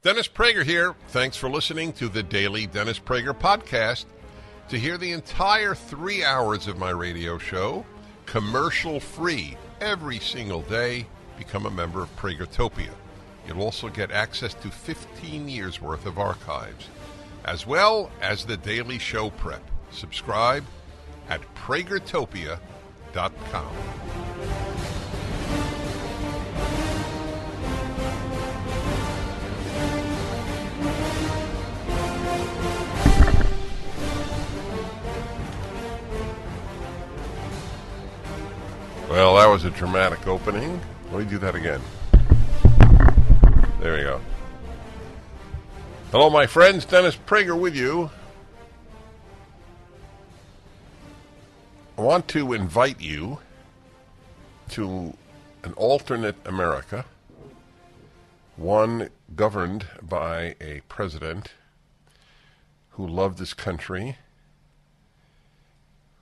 Dennis Prager here. Thanks for listening to the Daily Dennis Prager Podcast. To hear the entire 3 hours of my radio show, commercial-free, every single day, become a member of Pragertopia. You'll also get access to 15 years' worth of archives, as well as the daily show prep. Subscribe at Pragertopia.com. Well, that was a dramatic opening. Let me do that again. There we go. Hello, my friends. Dennis Prager with you. I want to invite you to an alternate America, one governed by a president who loved his country,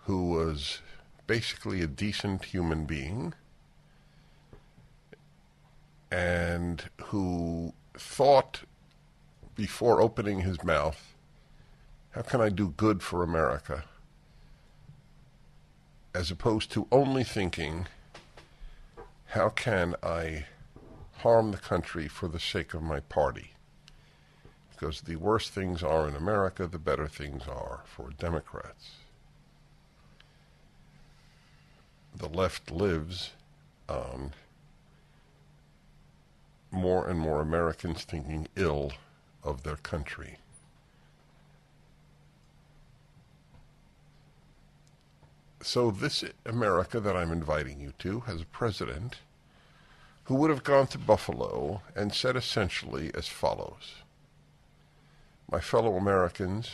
who was basically a decent human being, and who thought before opening his mouth, how can I do good for America? As opposed to only thinking, how can I harm the country for the sake of my party? Because the worse things are in America, the better things are for Democrats. The left lives on more and more Americans thinking ill of their country. So this America that I'm inviting you to has a president who would have gone to Buffalo and said essentially as follows: my fellow Americans,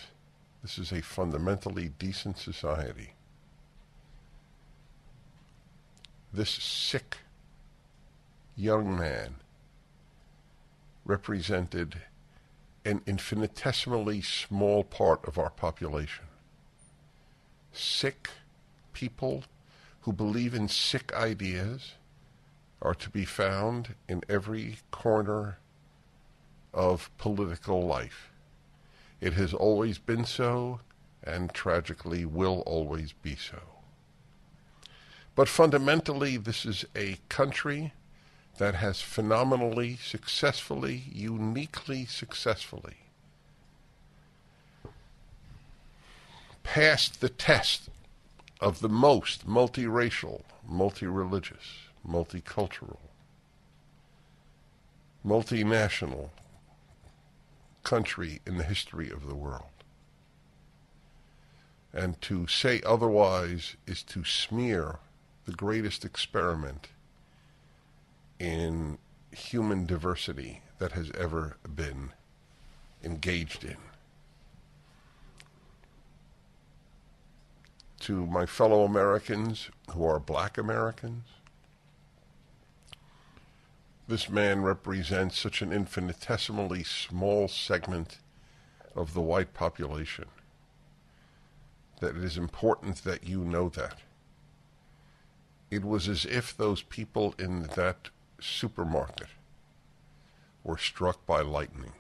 this is a fundamentally decent society. This sick young man represented an infinitesimally small part of our population. Sick people who believe in sick ideas are to be found in every corner of political life. It has always been so, and tragically will always be so. But fundamentally, this is a country that has phenomenally, successfully, uniquely successfully passed the test of the most multiracial, multi-religious, multicultural, multinational country in the history of the world. And to say otherwise is to smear the greatest experiment in human diversity that has ever been engaged in. To my fellow Americans who are black Americans, this man represents such an infinitesimally small segment of the white population that it is important that you know that. It was as if those people in that supermarket were struck by lightning.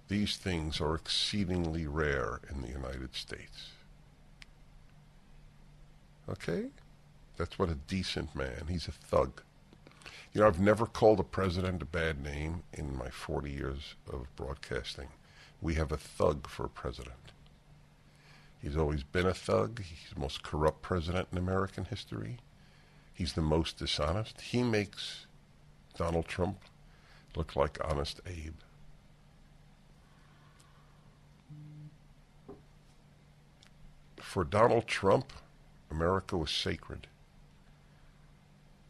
These things are exceedingly rare in the United States. Okay? That's what a decent man. He's a thug. You know, I've never called a president a bad name in my 40 years of broadcasting. We have a thug for a president. He's always been a thug. He's the most corrupt president in American history. He's the most dishonest. He makes Donald Trump look like Honest Abe. For Donald Trump, America was sacred.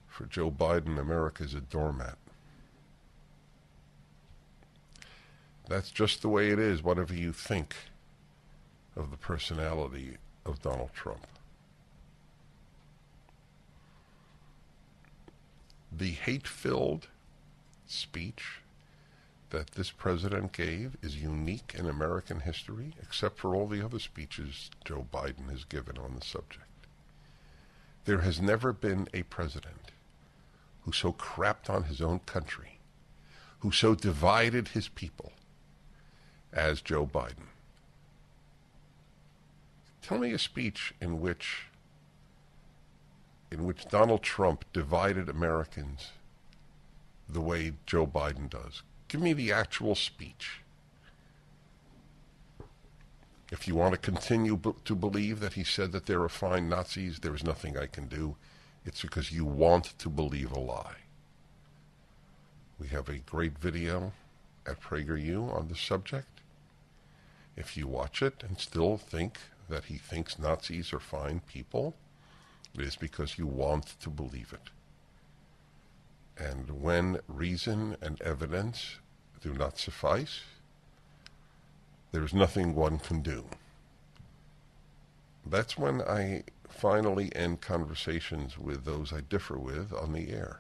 For Joe Biden, America is a doormat. That's just the way it is, whatever you think of the personality of Donald Trump. The hate-filled speech that this president gave is unique in American history, except for all the other speeches Joe Biden has given on the subject. There has never been a president who so crapped on his own country, who so divided his people as Joe Biden. Tell me a speech in which Donald Trump divided Americans the way Joe Biden does. Give me the actual speech. If you want to continue to believe that he said that there are fine Nazis, there is nothing I can do. It's because you want to believe a lie. We have a great video at PragerU on the subject. If you watch it and still think that he thinks Nazis are fine people, it is because you want to believe it. And when reason and evidence do not suffice, there is nothing one can do. That's when I finally end conversations with those I differ with on the air.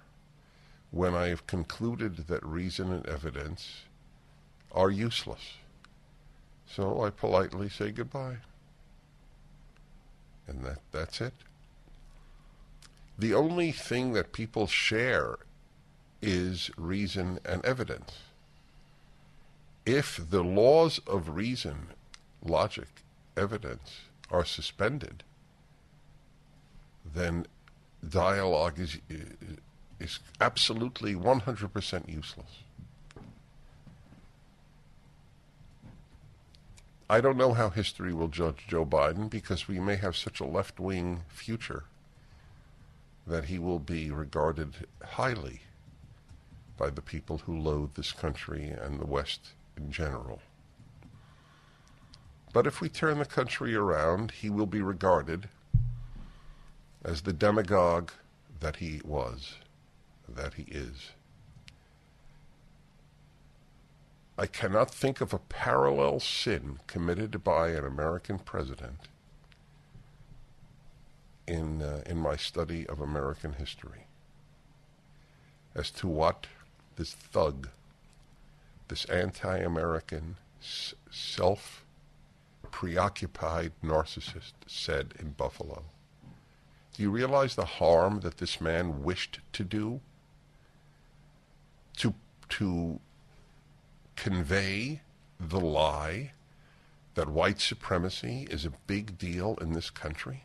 When I have concluded that reason and evidence are useless. So I politely say goodbye. And that's it. The only thing that people share is reason and evidence. If the laws of reason, logic, evidence are suspended, then dialogue is absolutely 100% useless. I don't know how history will judge Joe Biden because we may have such a left-wing future that he will be regarded highly by the people who loathe this country and the West in general. But if we turn the country around, he will be regarded as the demagogue that he was, that he is. I cannot think of a parallel sin committed by an American president in my study of American history as to what this thug, this anti-American, self-preoccupied narcissist said in Buffalo. Do you realize the harm that this man wished to do? To convey the lie that white supremacy is a big deal in this country?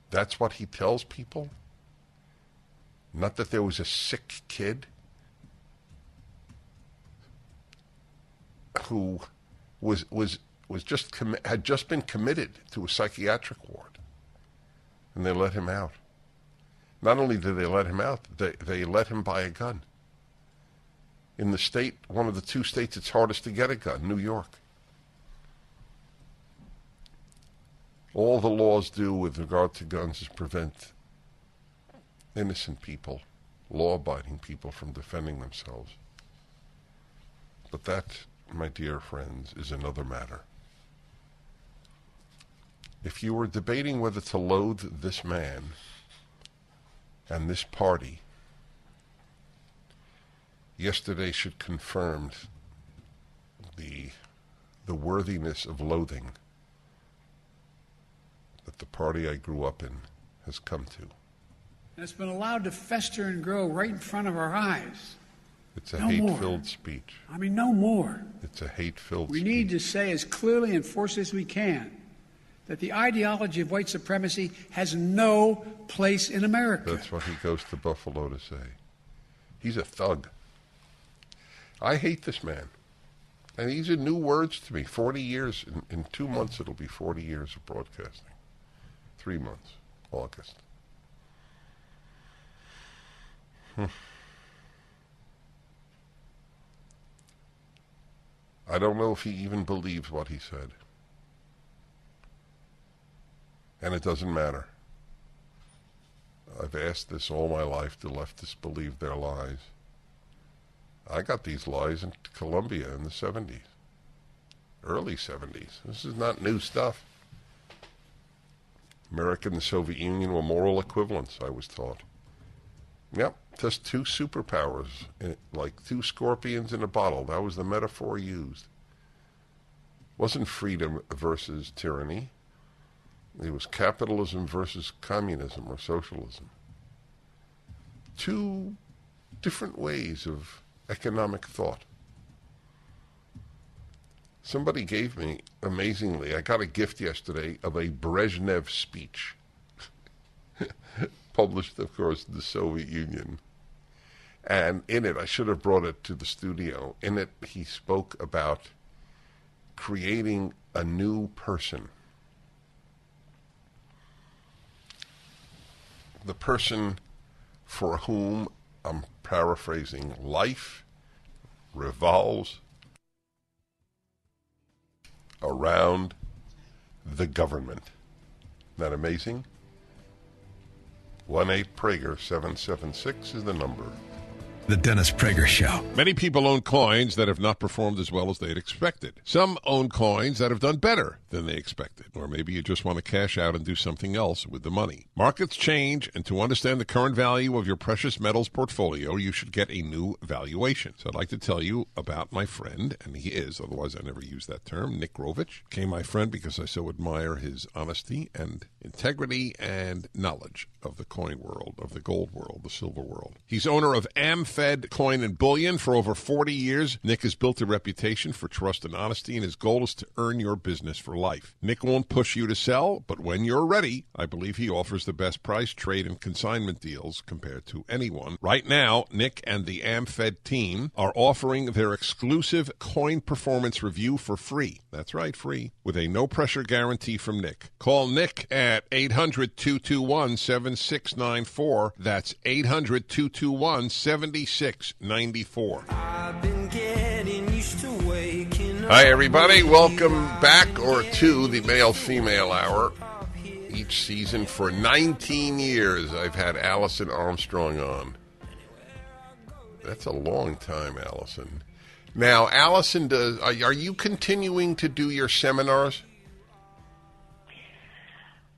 That's what he tells people? Not that there was a sick kid who had just been committed to a psychiatric ward, and they let him out. Not only did they let him out, they let him buy a gun. In the state, one of the two states it's hardest to get a gun, New York. All the laws do with regard to guns is prevent innocent people, law-abiding people, from defending themselves. But that, my dear friends, is another matter. If you were debating whether to loathe this man and this party, yesterday should confirm the worthiness of loathing that the party I grew up in has come to. And it's been allowed to fester and grow right in front of our eyes. It's a hate-filled speech. I mean, no more. It's a hate-filled speech. We need to say as clearly and forcefully as we can that the ideology of white supremacy has no place in America. That's what he goes to Buffalo to say. He's a thug. I hate this man. And these are new words to me. 40 years. In 2 months, it'll be 40 years of broadcasting. 3 months. August. I don't know if he even believes what he said. And it doesn't matter. I've asked this all my life. Do leftists believe their lies? I got these lies in Colombia in the 70s. Early 70s. This is not new stuff. America and the Soviet Union were moral equivalents, I was taught. Yep, just two superpowers, like two scorpions in a bottle. That was the metaphor used. It wasn't freedom versus tyranny. It was capitalism versus communism or socialism. Two different ways of economic thought. Somebody gave me, amazingly, I got a gift yesterday of a Brezhnev speech, published, of course, in the Soviet Union. And in it, I should have brought it to the studio, in it he spoke about creating a new person. The person for whom, I'm paraphrasing, life revolves around the government. Isn't that amazing? 1-8-PRAGER-776 is the number. The Dennis Prager Show. Many people own coins that have not performed as well as they'd expected. Some own coins that have done better than they expected. Or maybe you just want to cash out and do something else with the money. Markets change, and to understand the current value of your precious metals portfolio, you should get a new valuation. So I'd like to tell you about my friend, and he is, otherwise I never use that term, Nick Rovich. Became my friend because I so admire his honesty and integrity and knowledge of the coin world, of the gold world, the silver world. He's owner of Fed Coin and Bullion. For over 40 years, Nick has built a reputation for trust and honesty, and his goal is to earn your business for life. Nick won't push you to sell, but when you're ready, I believe he offers the best price, trade, and consignment deals compared to anyone. Right now, Nick and the AmFed team are offering their exclusive coin performance review for free. That's right, free, with a no-pressure guarantee from Nick. Call Nick at 800-221-7694. That's 800-221-7694. Hi, everybody. Welcome back or to the Male-Female Hour. Each season for 19 years, I've had Alison Armstrong on. That's a long time, Alison. Now, Alison, are you continuing to do your seminars?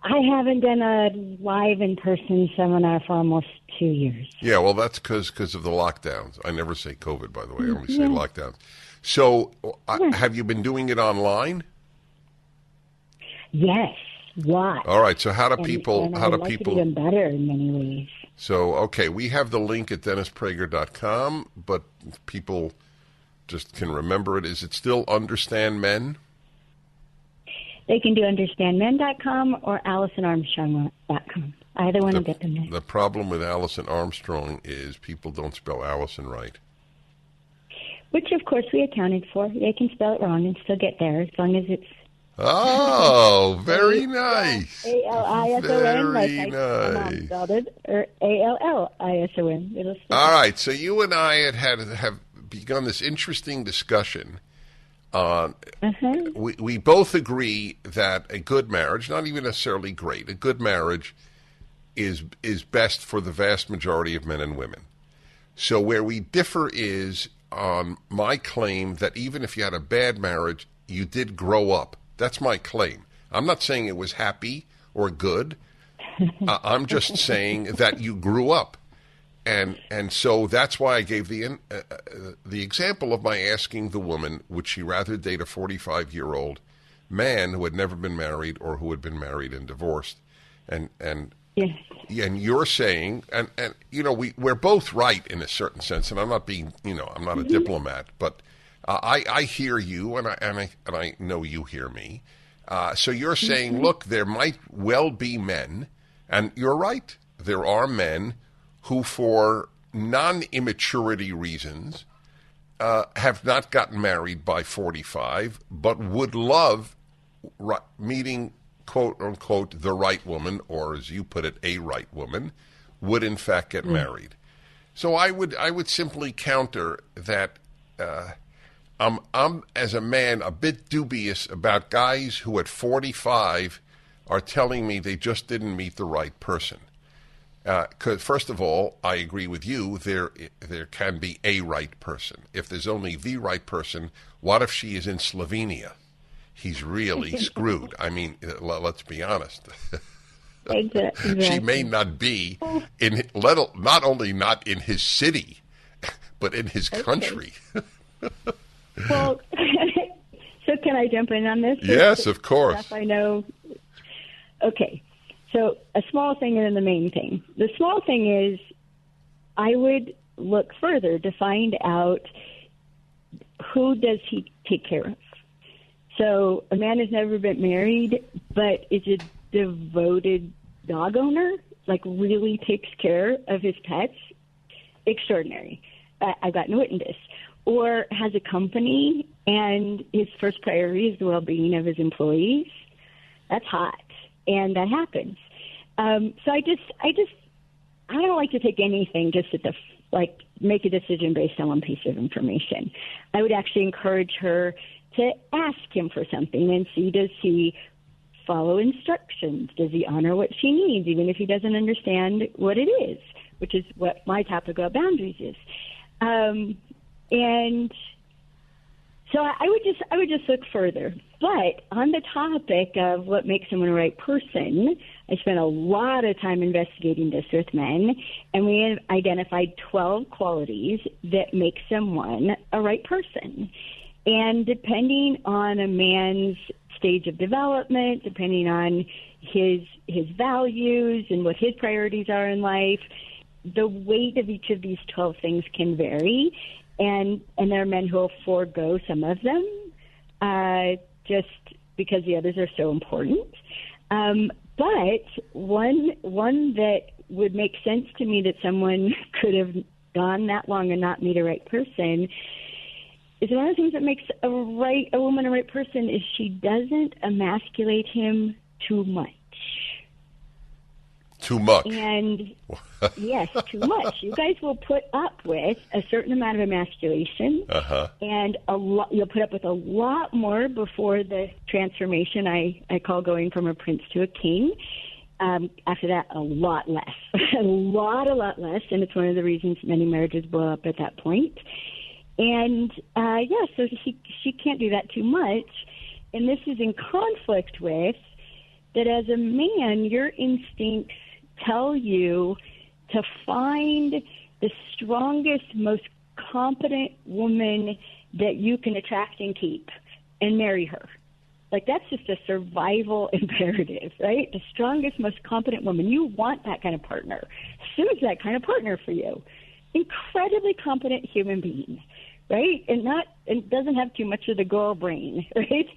I haven't done a live in-person seminar for almost 2 years. Yeah, well, that's because of the lockdowns. I never say COVID, by the way. I only say lockdowns. So, have you been doing it online? Yes, lots. All right. So, how do people? It even better in many ways. So, okay, we have the link at DennisPrager.com, but people just can remember it. Is it still Understand Men? They can do understandmen.com or AlisonArmstrong.com. Either one will get them there. The problem with Alison Armstrong is people don't spell Alison right. Which, of course, we accounted for. They can spell it wrong and still get there as long as it's... Oh, very nice. A-L-I-S-O-N, like Very my mom nice. spelled it, or A-L-L-I-S-O-N. All right, so you and I have begun this interesting discussion. We both agree that a good marriage, not even necessarily great, a good marriage is best for the vast majority of men and women. So where we differ is on my claim that even if you had a bad marriage, you did grow up. That's my claim. I'm not saying it was happy or good. I'm just saying that you grew up. And so that's why I gave the example of my asking the woman, would she rather date a 45-year-old man who had never been married or who had been married and divorced? And Yes. and you're saying, and you know, we're both right in a certain sense, and I'm not being, I'm not a diplomat, but I hear you, and I know you hear me. So you're saying, look, there might well be men, and you're right, there are men who, for non-immaturity reasons, have not gotten married by 45, but would love meeting, quote unquote, the right woman, or as you put it, a right woman, would in fact get married. So I would simply counter that. I'm as a man a bit dubious about guys who at 45 are telling me they just didn't meet the right person. Because first of all, I agree with you. There can be a right person. If there's only the right person, what if she is in Slovenia? He's really screwed. I mean, let's be honest. Exactly. She may not be not only not in his city, but in his country. Well, so can I jump in on this? Yes, of course. Stuff I know. Okay. So a small thing and then the main thing. The small thing is I would look further to find out who does he take care of. So a man has never been married, but is a devoted dog owner, like really takes care of his pets. Extraordinary. I've gotten to witness this. Or has a company and his first priority is the well-being of his employees. That's hot, and that happens. So I don't like to take anything just at the make a decision based on one piece of information. I would actually encourage her to ask him for something and see, does he follow instructions? Does he honor what she needs, even if he doesn't understand what it is, which is what my topic about boundaries is. And so I would just look further. But on the topic of what makes someone a right person, I spent a lot of time investigating this with men, and we have identified 12 qualities that make someone a right person. And depending on a man's stage of development, depending on his values and what his priorities are in life, the weight of each of these 12 things can vary. And there are men who will forego some of them just because the others are so important. But one that would make sense to me that someone could have gone that long and not meet a right person is one of the things that makes a woman a right person is she doesn't emasculate him too much. Too much. And yes, too much. You guys will put up with a certain amount of emasculation, and you'll put up with a lot more before the transformation I call going from a prince to a king. After that, a lot less, a lot less, and it's one of the reasons many marriages blow up at that point. And so she can't do that too much, and this is in conflict with that as a man, your instincts tell you to find the strongest, most competent woman that you can attract and keep and marry her. Like, that's just a survival imperative, right? The strongest, most competent woman. You want that kind of partner. Sue's that kind of partner for you. Incredibly competent human being, right? And doesn't have too much of the girl brain, right?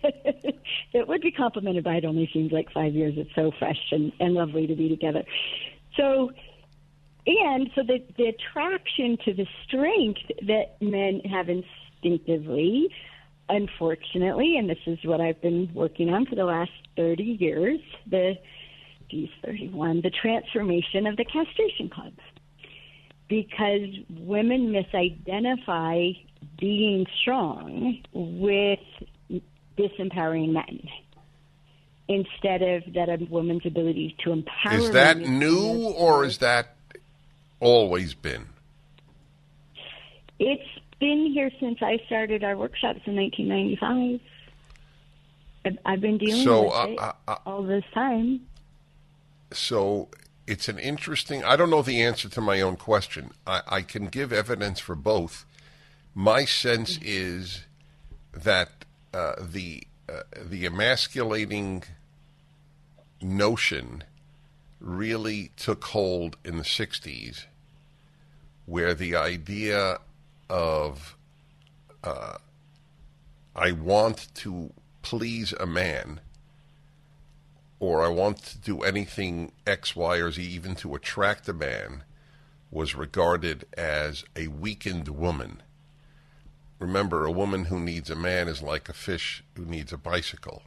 That would be complemented by it only seems like 5 years. It's so fresh and lovely to be together. So the attraction to the strength that men have instinctively, unfortunately, and this is what I've been working on for the last 30 years, the transformation of the castration club. Because women misidentify being strong with disempowering men instead of that a woman's ability to empower. Is that new, or is that always been? It's been here since I started our workshops in 1995. I've been dealing with it all this time. So it's an interesting, I don't know the answer to my own question. I can give evidence for both. My sense is that the emasculating notion really took hold in the 60s, where the idea of I want to please a man, or I want to do anything X, Y, or Z, even to attract a man, was regarded as a weakened woman. Remember, a woman who needs a man is like a fish who needs a bicycle.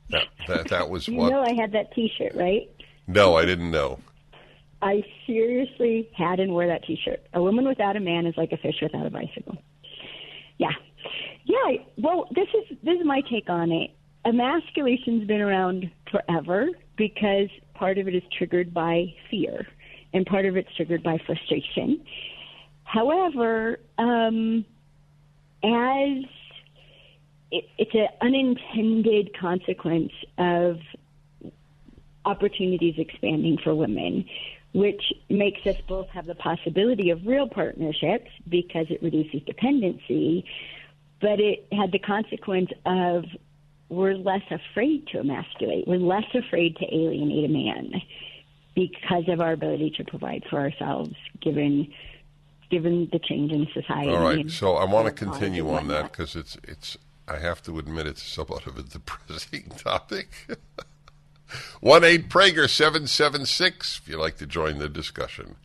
That was you what... know I had that T-shirt, right? No, I didn't know. I seriously had and wore that T-shirt. A woman without a man is like a fish without a bicycle. Yeah. Well, this is my take on it. Emasculation's been around forever because part of it is triggered by fear and part of it's triggered by frustration. However, as it's an unintended consequence of opportunities expanding for women, which makes us both have the possibility of real partnerships because it reduces dependency, but it had the consequence of we're less afraid to emasculate. We're less afraid to alienate a man because of our ability to provide for ourselves, given given the change in society. All right, so I want to and continue laws on and that whatnot. because it's. I have to admit it's somewhat of a depressing topic. 1-8-PRAGER-776 if you'd like to join the discussion.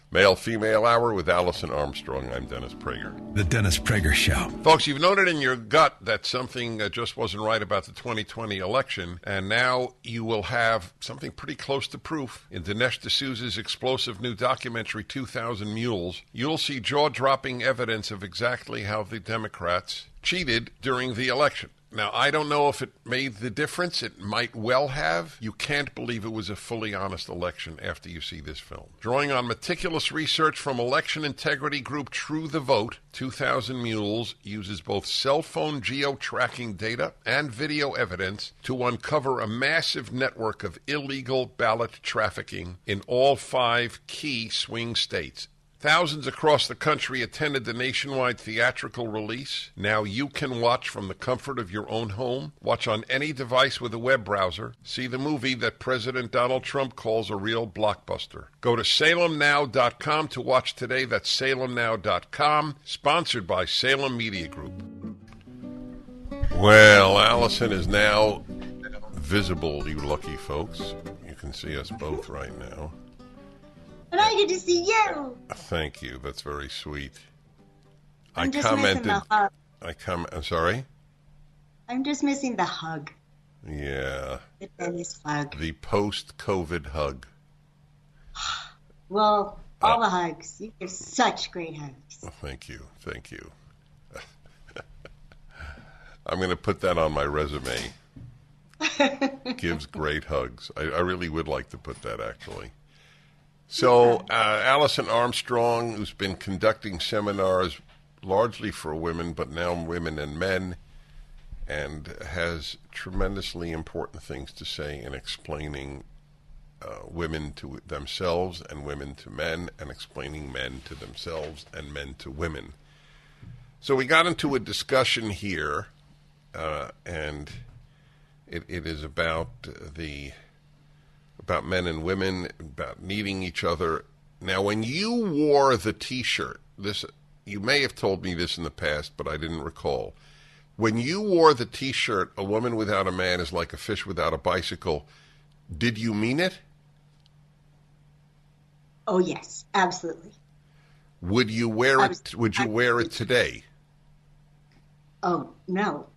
Male-female hour with Alison Armstrong. I'm Dennis Prager. The Dennis Prager Show. Folks, you've known it in your gut that something just wasn't right about the 2020 election, and now you will have something pretty close to proof. In Dinesh D'Souza's explosive new documentary, 2,000 Mules, you'll see jaw-dropping evidence of exactly how the Democrats cheated during the election. Now, I don't know if it made the difference. It might well have. You can't believe it was a fully honest election after you see this film. Drawing on meticulous research from election integrity group True the Vote, 2,000 Mules uses both cell phone geo-tracking data and video evidence to uncover a massive network of illegal ballot trafficking in all 5 key swing states. Thousands across the country attended the nationwide theatrical release. Now you can watch from the comfort of your own home, watch on any device with a web browser, see the movie that President Donald Trump calls a real blockbuster. Go to salemnow.com to watch today. That's salemnow.com, sponsored by Salem Media Group. Well, Allison is now visible, you lucky folks. You can see us both right now. And I get to see you. Thank you. That's very sweet. I'm just missing the hug. I'm sorry? I'm just missing the hug. Yeah. The Dennis hug. The post-COVID hug. Well, all the hugs. You give such great hugs. Well, thank you. Thank you. I'm going to put that on my resume. Gives great hugs. I really would like to put that, actually. So, Alison Armstrong, who's been conducting seminars largely for women, but now women and men, and has tremendously important things to say in explaining women to themselves and women to men, and explaining men to themselves and men to women. So we got into a discussion here, and it is about about men and women, about needing each other. Now, when you wore the T-shirt, you may have told me this in the past, but I didn't recall. When you wore the T-shirt, "A woman without a man is like a fish without a bicycle," did you mean it? Oh, yes, absolutely. Would you wear it? Would you wear it today? Oh, no,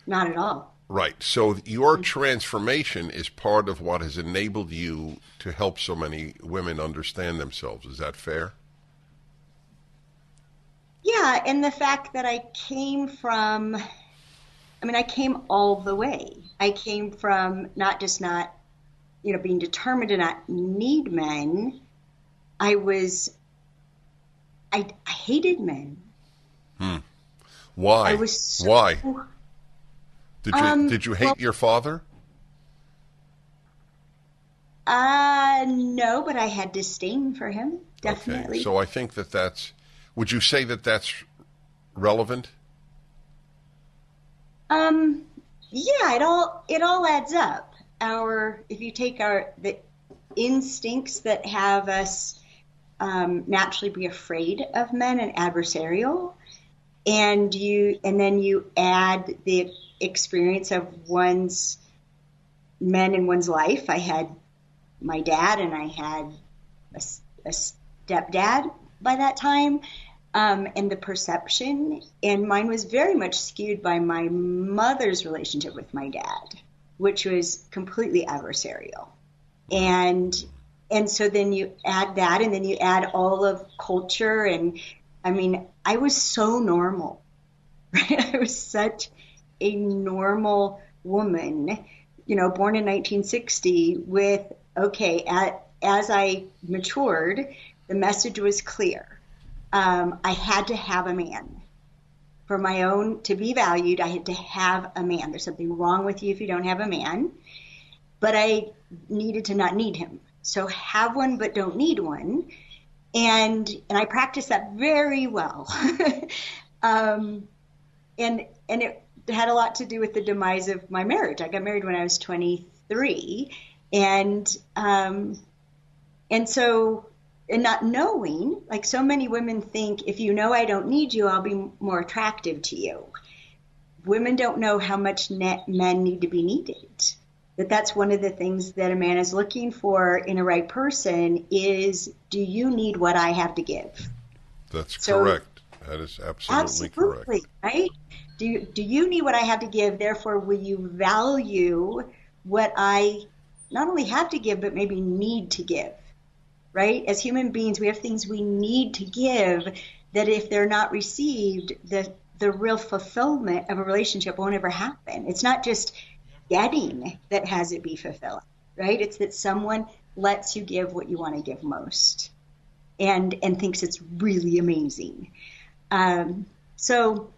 not at all. Right. So your transformation is part of what has enabled you to help so many women understand themselves. Is that fair? Yeah, and the fact that I came all the way. I came from not being determined to not need men. I hated men. Why? Why? Did you hate your father? No, but I had disdain for him, definitely. Okay, so I think would you say that that's relevant? Yeah, it all adds up. If you take the instincts that have us naturally be afraid of men and adversarial, and then you add the experience of one's men in one's life. I had my dad and I had a stepdad by that time, and the perception, and mine was very much skewed by my mother's relationship with my dad, which was completely adversarial. And so then you add that, and then you add all of culture, and I was so normal, right? I was such a normal woman, born in 1960 with, as I matured, the message was clear. I had to have a man. For my own, to be valued, I had to have a man. There's something wrong with you if you don't have a man. But I needed to not need him. So have one, but don't need one. And I practiced that very well. And it had a lot to do with the demise of my marriage. I got married when I was 23. And so and not knowing, like so many women think, if you know I don't need you, I'll be more attractive to you. Women don't know how much men need to be needed. That's one of the things that a man is looking for in a right person is, do you need what I have to give? That's correct. That is absolutely correct. Right? Do you need what I have to give? Therefore, will you value what I not only have to give, but maybe need to give? Right? As human beings, we have things we need to give that if they're not received, the real fulfillment of a relationship won't ever happen. It's not just getting that has it be fulfilling, right? It's that someone lets you give what you want to give most and thinks it's really amazing. So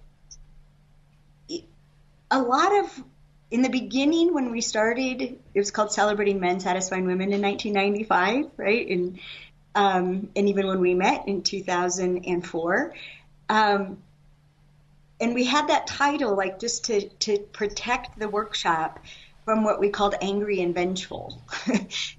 a lot of, in the beginning when we started, it was called Celebrating Men Satisfying Women in 1995, right? And even when we met in 2004, and we had that title like just to protect the workshop from what we called angry and vengeful,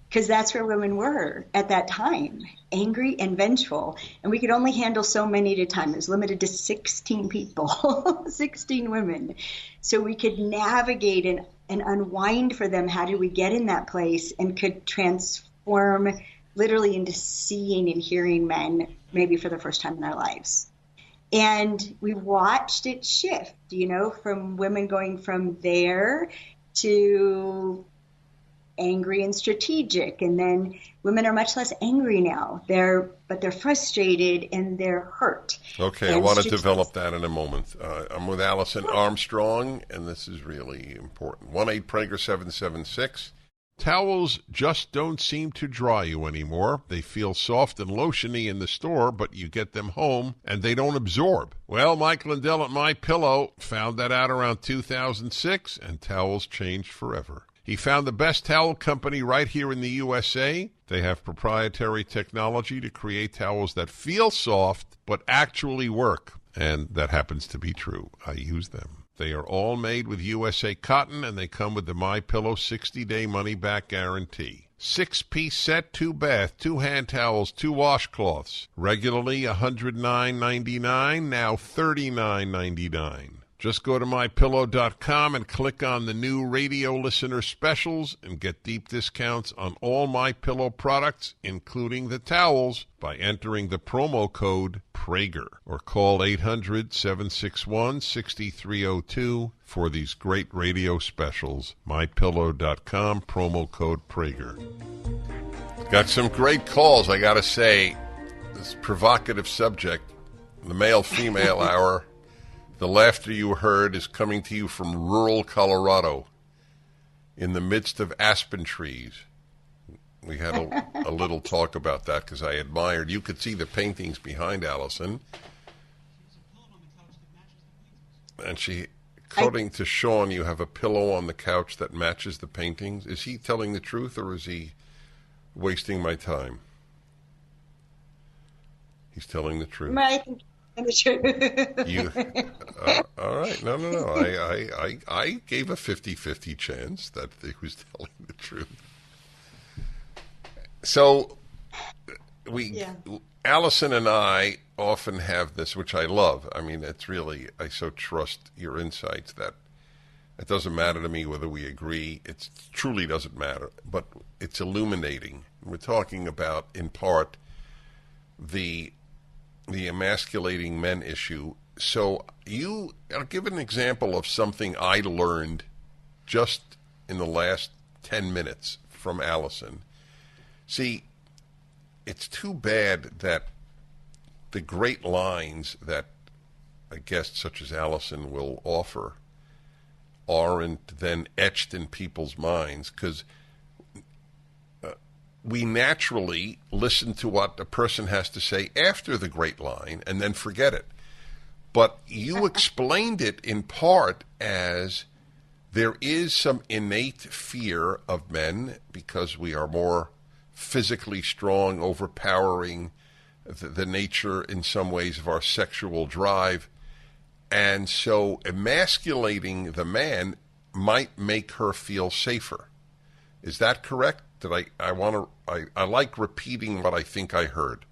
because that's where women were at that time, angry and vengeful. And we could only handle so many at a time. It was limited to 16 people, 16 women. So we could navigate and unwind for them. How did we get in that place, and could transform literally into seeing and hearing men maybe for the first time in our lives. And we watched it shift, from women going from there to angry and strategic. And then women are much less angry now. But they're frustrated and they're hurt. Okay, I want to develop that in a moment. I'm with Alison Armstrong, and this is really important. 1-8-PRAGER-776. Towels just don't seem to dry you anymore. They feel soft and lotiony in the store, but you get them home and they don't absorb. Well, Mike Lindell at MyPillow found that out around 2006, and towels changed forever. He found the best towel company right here in the USA. They have proprietary technology to create towels that feel soft but actually work, and that happens to be true. I use them. They are all made with USA cotton, and they come with the MyPillow 60-day money-back guarantee. 6-piece set, 2 bath, 2 hand towels, 2 washcloths. Regularly $109.99, now $39.99. Just go to MyPillow.com and click on the new radio listener specials and get deep discounts on all MyPillow products, including the towels, by entering the promo code Prager, or call 800-761-6302 for these great radio specials. MyPillow.com, promo code Prager. Got some great calls, I got to say. This provocative subject, the male-female hour. The laughter you heard is coming to you from rural Colorado in the midst of aspen trees. We had a little talk about that because I admired. You could see the paintings behind Alison. And according to Sean, you have a pillow on the couch that matches the paintings. Is he telling the truth, or is he wasting my time? He's telling the truth. You, all right. No. I gave a 50-50 chance that he was telling the truth. So Alison and I often have this, which I love. I mean, it's really, I so trust your insights that it doesn't matter to me whether we agree. It truly doesn't matter, but it's illuminating. We're talking about, in part, the emasculating men issue. So I'll give an example of something I learned just in the last 10 minutes from Alison. See, it's too bad that the great lines that a guest such as Alison will offer aren't then etched in people's minds, because we naturally listen to what a person has to say after the great line and then forget it. But you explained it in part as there is some innate fear of men because we are more physically strong, overpowering the nature in some ways of our sexual drive. And so emasculating the man might make her feel safer. Is that correct? I like repeating what I think I heard.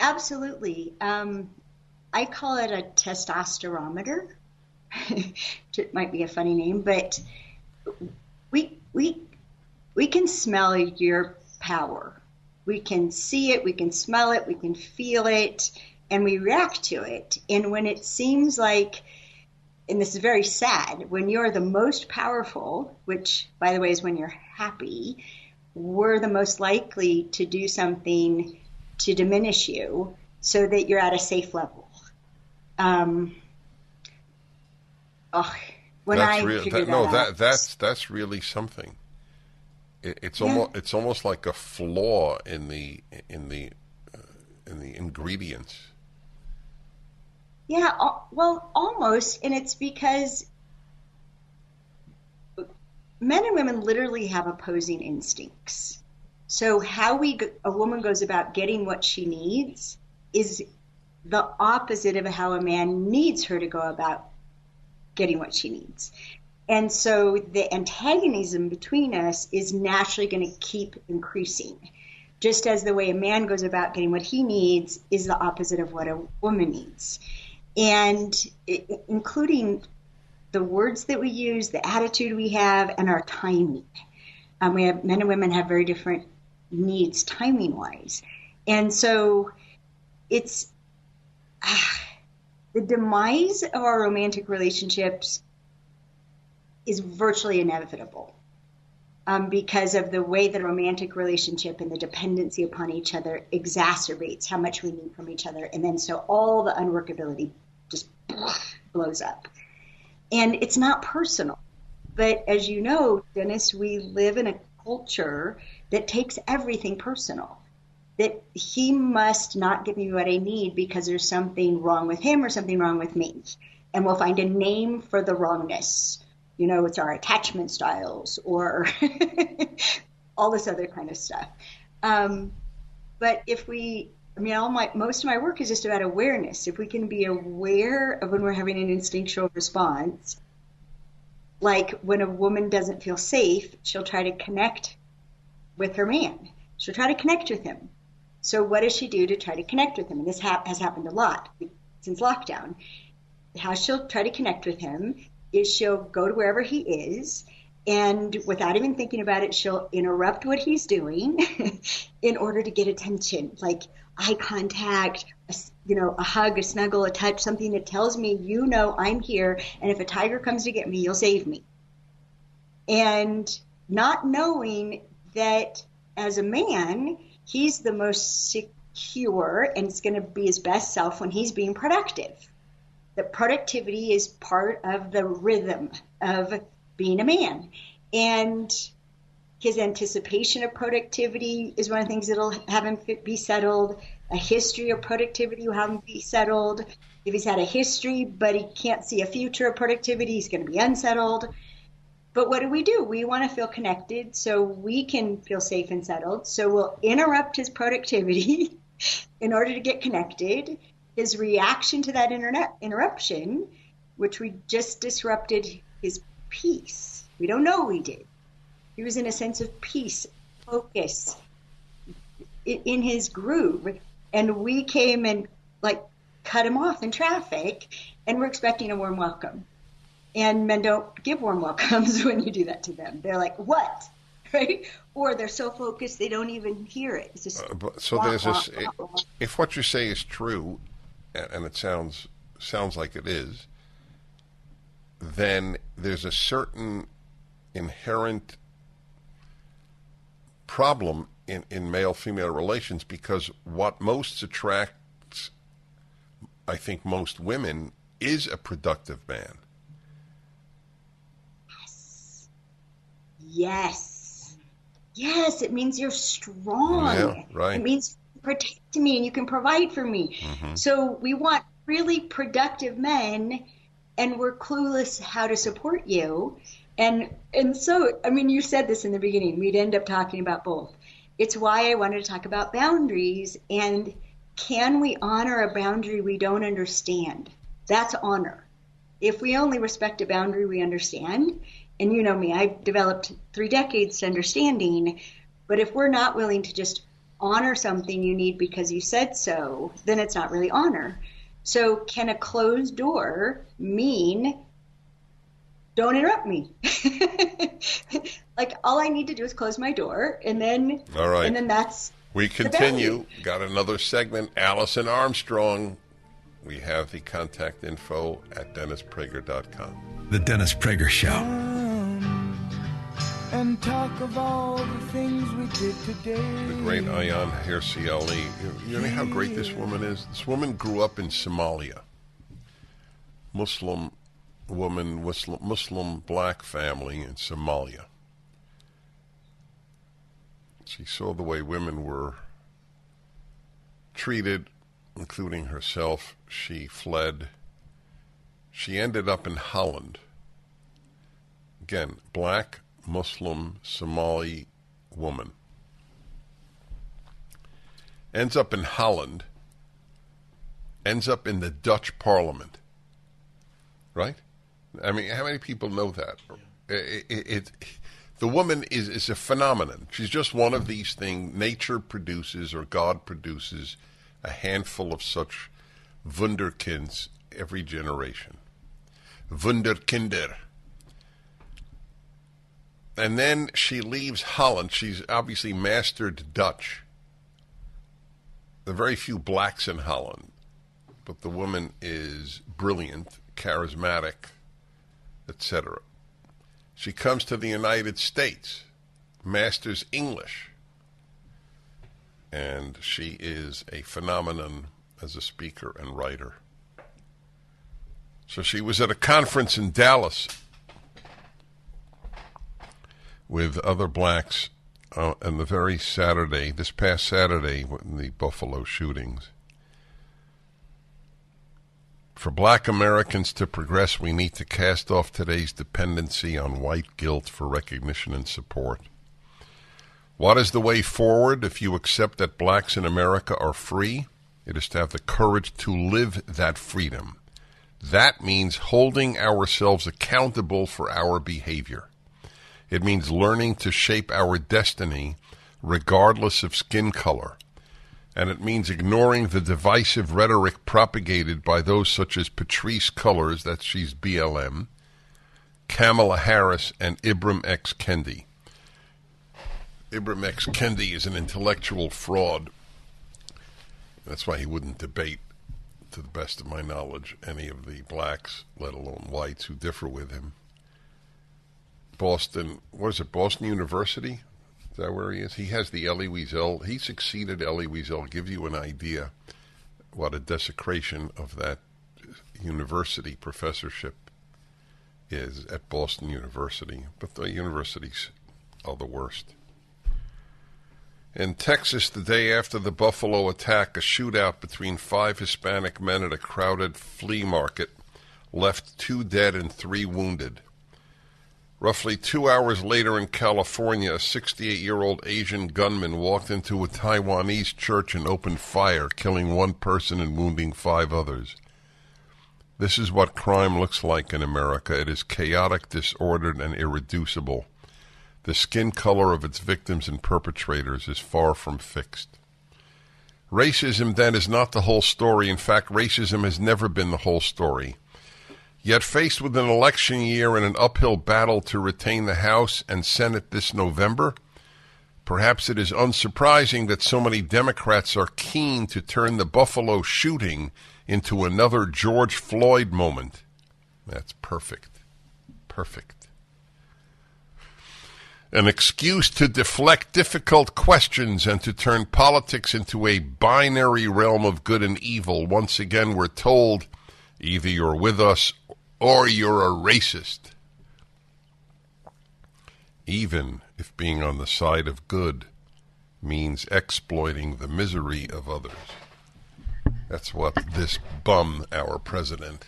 Absolutely. I call it a testosterometer. It might be a funny name, but we can smell your power. We can see it, we can smell it, we can feel it, and we react to it. And when it seems like, and this is very sad, when you're the most powerful, which, by the way, is when you're happy, we're the most likely to do something to diminish you so that you're at a safe level. That's really something. It's almost like a flaw in the ingredients. Yeah, well, almost, and it's because men and women literally have opposing instincts. So how a woman goes about getting what she needs is the opposite of how a man needs her to go about getting what she needs. And so the antagonism between us is naturally going to keep increasing, just as the way a man goes about getting what he needs is the opposite of what a woman needs. And including the words that we use, the attitude we have, and our timing. We have men and women have very different needs timing-wise. And so it's the demise of our romantic relationships is virtually inevitable because of the way the romantic relationship and the dependency upon each other exacerbates how much we need from each other. And then so all the unworkability just blows up. And it's not personal. But as you know, Dennis, we live in a culture that takes everything personal. That he must not give me what I need because there's something wrong with him or something wrong with me. And we'll find a name for the wrongness. You know, it's our attachment styles or all this other kind of stuff. But if most of my work is just about awareness. If we can be aware of when we're having an instinctual response, like when a woman doesn't feel safe, she'll try to connect with her man. She'll try to connect with him. So what does she do to try to connect with him? And this has happened a lot since lockdown. How she'll try to connect with him is she'll go to wherever he is, and without even thinking about it, she'll interrupt what he's doing in order to get attention, like eye contact, a hug, a snuggle, a touch, something that tells me, I'm here, and if a tiger comes to get me, you'll save me. And not knowing that as a man, he's the most secure and is going to be his best self when he's being productive. That productivity is part of the rhythm of being a man. And his anticipation of productivity is one of the things that'll have him be settled. A history of productivity will have him be settled. If he's had a history, but he can't see a future of productivity, he's going to be unsettled. But what do? We want to feel connected so we can feel safe and settled. So we'll interrupt his productivity in order to get connected. His reaction to that interruption, which we just disrupted his peace. We don't know we did. He was in a sense of peace, focus, in his groove. And we came and cut him off in traffic, and we're expecting a warm welcome. And men don't give warm welcomes when you do that to them. They're like, what? Right? Or they're so focused they don't even hear it. It's just if what you say is true, and it sounds like it is, then there's a certain inherent problem in male-female relations, because what most attracts, I think, most women is a productive man. Yes, it means you're strong. Yeah, right. It means you protect me and you can provide for me. Mm-hmm. So we want really productive men, and we're clueless how to support you. And so, you said this in the beginning. We'd end up talking about both. It's why I wanted to talk about boundaries, and can we honor a boundary we don't understand? That's honor. If we only respect a boundary we understand, and you know me, I've developed 3 decades to understanding, but if we're not willing to just honor something you need because you said so, then it's not really honor. So can a closed door mean don't interrupt me? Like, all I need to do is close my door, and then, all right. And then that's we continue. Got another segment. Alison Armstrong. We have the contact info at DennisPrager.com. The Dennis Prager Show. And talk of all the things we did today. The great Ayaan Hirsi Ali. You know how great this woman is? This woman grew up in Somalia. Muslim woman, Muslim black family in Somalia. She saw the way women were treated, including herself. She fled. She ended up in Holland. Again, black, Muslim, Somali woman. Ends up in Holland. Ends up in the Dutch Parliament. Right? I mean, how many people know that? The woman is a phenomenon. She's just one of these things. Nature produces, or God produces, a handful of such wunderkinds every generation. Wunderkinder. And then she leaves Holland. She's obviously mastered Dutch. There are very few blacks in Holland, but the woman is brilliant, charismatic, etc. She comes to the United States, masters English, and she is a phenomenon as a speaker and writer. So she was at a conference in Dallas with other blacks on the very Saturday, this past Saturday, in the Buffalo shootings. For black Americans to progress, we need to cast off today's dependency on white guilt for recognition and support. What is the way forward if you accept that blacks in America are free? It is to have the courage to live that freedom. That means holding ourselves accountable for our behavior. It means learning to shape our destiny regardless of skin color. And it means ignoring the divisive rhetoric propagated by those such as Patrisse Cullors, that's she's BLM, Kamala Harris, and Ibram X. Kendi. Ibram X. Kendi is an intellectual fraud. That's why he wouldn't debate, to the best of my knowledge, any of the blacks, let alone whites, who differ with him. Boston University? Is that where he is? He has the Elie Wiesel. He succeeded Elie Wiesel. Gives you an idea what a desecration of that university professorship is at Boston University. But the universities are the worst. In Texas, the day after the Buffalo attack, a shootout between 5 Hispanic men at a crowded flea market left 2 dead and 3 wounded. Roughly 2 hours later in California, a 68-year-old Asian gunman walked into a Taiwanese church and opened fire, killing 1 person and wounding 5 others. This is what crime looks like in America. It is chaotic, disordered, and irreducible. The skin color of its victims and perpetrators is far from fixed. Racism, then, is not the whole story. In fact, racism has never been the whole story. Yet faced with an election year and an uphill battle to retain the House and Senate this November, perhaps it is unsurprising that so many Democrats are keen to turn the Buffalo shooting into another George Floyd moment. That's perfect. Perfect. An excuse to deflect difficult questions and to turn politics into a binary realm of good and evil. Once again, we're told either you're with us or you're a racist. Even if being on the side of good means exploiting the misery of others. That's what this bum, our president,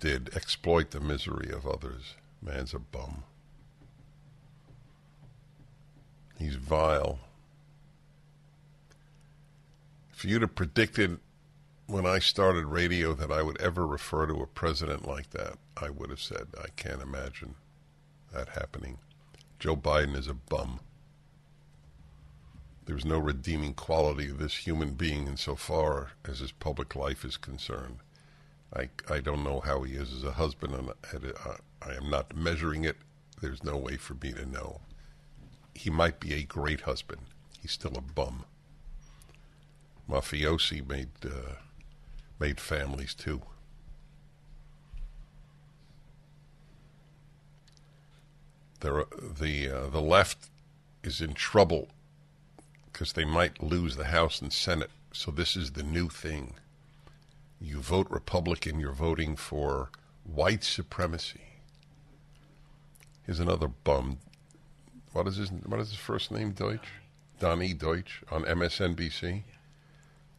did. Exploit the misery of others. Man's a bum. He's vile. If you'd have predicted when I started radio that I would ever refer to a president like that, I would have said, I can't imagine. that happening. Joe Biden is a bum. There's no redeeming quality of this human being insofar as his public life is concerned. I don't know how he is as a husband, and I am not measuring it. There's no way for me to know. He might be a great husband. He's still a bum. Mafiosi made families too. The left is in trouble because they might lose the House and Senate. So this is the new thing. You vote Republican, you're voting for white supremacy. Here's another bum. What is his first name? Deutsch? Donnie Deutsch on MSNBC.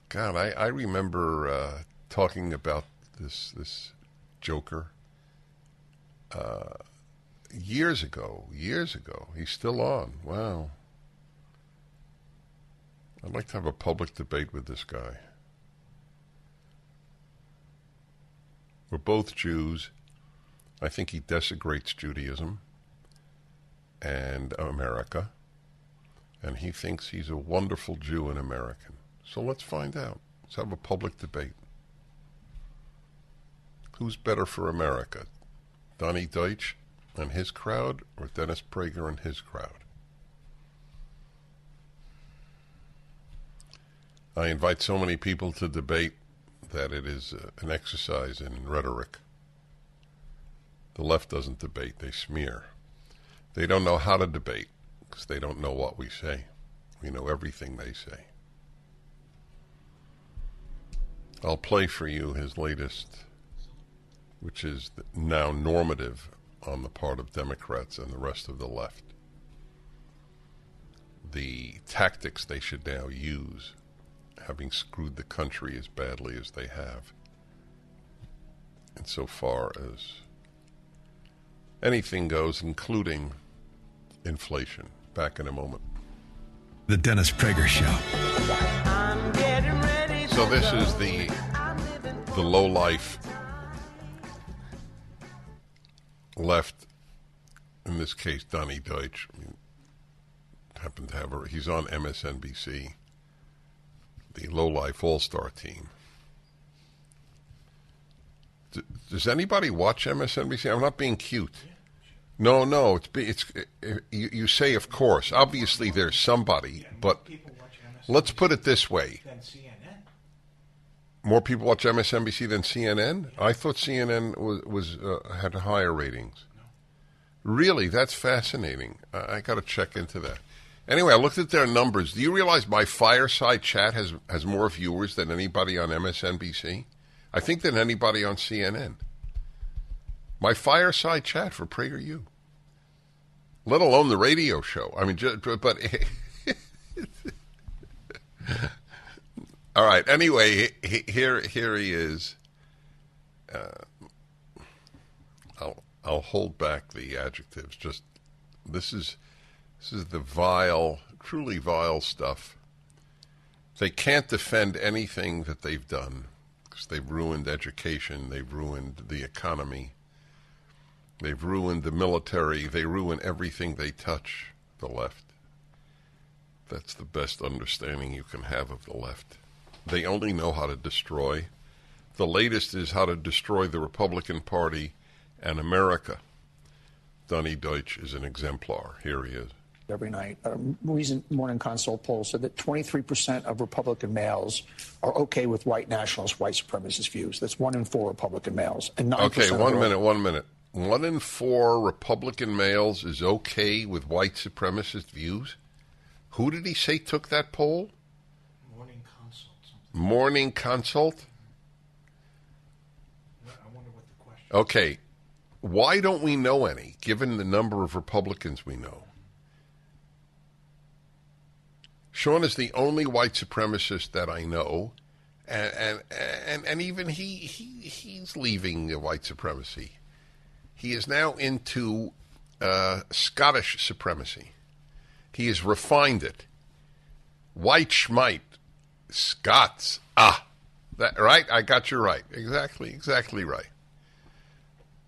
God, I remember talking about this joker years ago. He's still on. Wow. I'd like to have a public debate with this guy. We're both Jews. I think he desecrates Judaism and America. And he thinks he's a wonderful Jew and American. So let's find out. Let's have a public debate. Who's better for America? Donnie Deutsch and his crowd, or Dennis Prager and his crowd? I invite so many people to debate that it is an exercise in rhetoric. The left doesn't debate, they smear. They don't know how to debate because they don't know what we say. We know everything they say. I'll play for you his latest, which is now normative on the part of Democrats and the rest of the left. The tactics they should now use, having screwed the country as badly as they have, insofar as anything goes, including inflation. Back in a moment. The Dennis Prager Show. So this is the low-life left, in this case, Donnie Deutsch. Happened to have her. He's on MSNBC, the low-life all-star team. Does anybody watch MSNBC? I'm not being cute. No. You say, of course. Obviously, there's somebody, but let's put it this way. More people watch MSNBC than CNN? I thought CNN had higher ratings. Really? That's fascinating. I got to check into that. Anyway, I looked at their numbers. Do you realize my Fireside Chat has more viewers than anybody on MSNBC? I think than anybody on CNN. My Fireside Chat for PragerU. Let alone the radio show. I mean, but... All right. Anyway, here he is. I'll hold back the adjectives. Just this is the vile, truly vile stuff. They can't defend anything that they've done because they've ruined education, they've ruined the economy, they've ruined the military, they ruin everything they touch. The left. That's the best understanding you can have of the left. They only know how to destroy. The latest is how to destroy the Republican Party and America. Donnie Deutsch is an exemplar. Here he is. Every night. A recent Morning Consult poll said that 23% of Republican males are okay with white nationalist, white supremacist views. That's 1 in 4 Republican males. And 9% okay, 1 minute. 1 in 4 Republican males is okay with white supremacist views? Who did he say took that poll? Morning Consult? I wonder what the question is. Okay. Why don't we know any, given the number of Republicans we know? Sean is the only white supremacist that I know, and even he's leaving the white supremacy. He is now into Scottish supremacy. He has refined it. White schmite. Scots. That right? I got you right. Exactly right.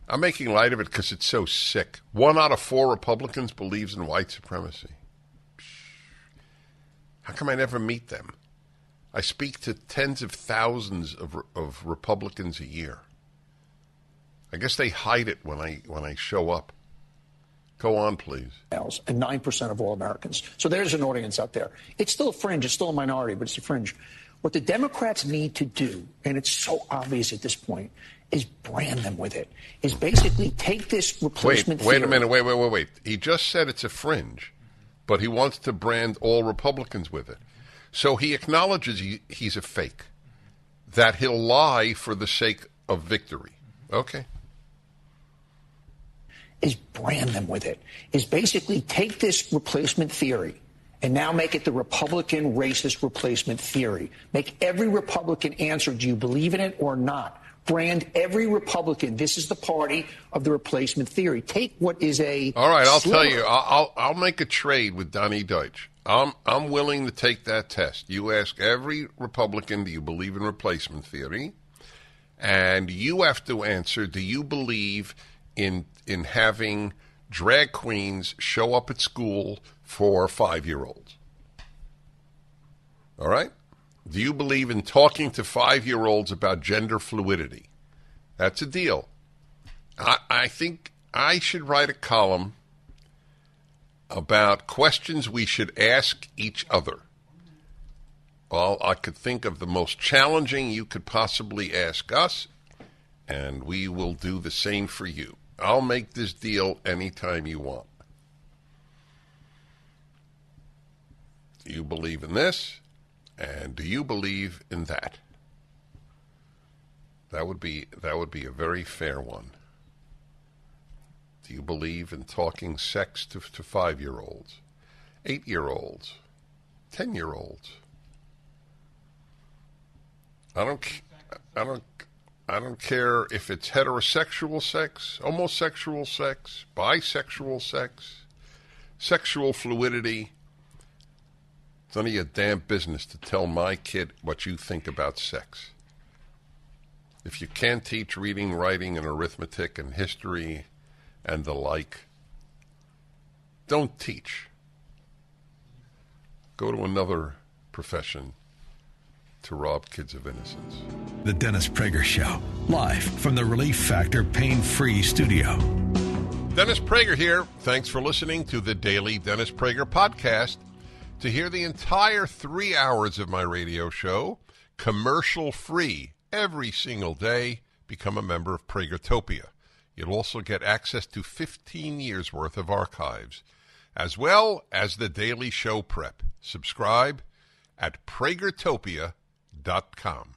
I'm making light of it because it's so sick. 1 out of 4 Republicans believes in white supremacy. How come I never meet them? I speak to tens of thousands of Republicans a year. I guess they hide it when I show up. Go on, please. And 9% of all Americans. So there's an audience out there. It's still a fringe. It's still a minority, but it's a fringe. What the Democrats need to do, and it's so obvious at this point, is brand them with it. Is basically take this replacement Wait a minute. Wait. He just said it's a fringe, but he wants to brand all Republicans with it. So he acknowledges he's a fake, that he'll lie for the sake of victory. Okay. Is brand them with it. Is basically take this replacement theory and now make it the Republican racist replacement theory. Make every Republican answer, do you believe in it or not? Brand every Republican. This is the party of the replacement theory. Take what is a all right. I'll sliver. tell you. I'll make a trade with Donnie Deutsch. I'm willing to take that test. You ask every Republican, do you believe in replacement theory? And you have to answer, do you believe in having drag queens show up at school for 5-year-olds? All right? Do you believe in talking to 5-year-olds about gender fluidity? That's a deal. I think I should write a column about questions we should ask each other. Well, I could think of the most challenging you could possibly ask us, and we will do the same for you. I'll make this deal anytime you want. Do you believe in this? And do you believe in that? That would be a very fair one. Do you believe in talking sex to 5-year-olds, 8-year-olds, 10-year-olds? I don't care if it's heterosexual sex, homosexual sex, bisexual sex, sexual fluidity. It's none of your damn business to tell my kid what you think about sex. If you can't teach reading, writing, and arithmetic and history and the like, don't teach. Go to another profession to rob kids of innocence. The Dennis Prager Show, live from the Relief Factor Pain-Free Studio. Dennis Prager here. Thanks for listening to the Daily Dennis Prager Podcast. To hear the entire 3 hours of my radio show, commercial-free, every single day, become a member of Pragertopia. You'll also get access to 15 years' worth of archives, as well as the daily show prep. Subscribe at pragertopia.com.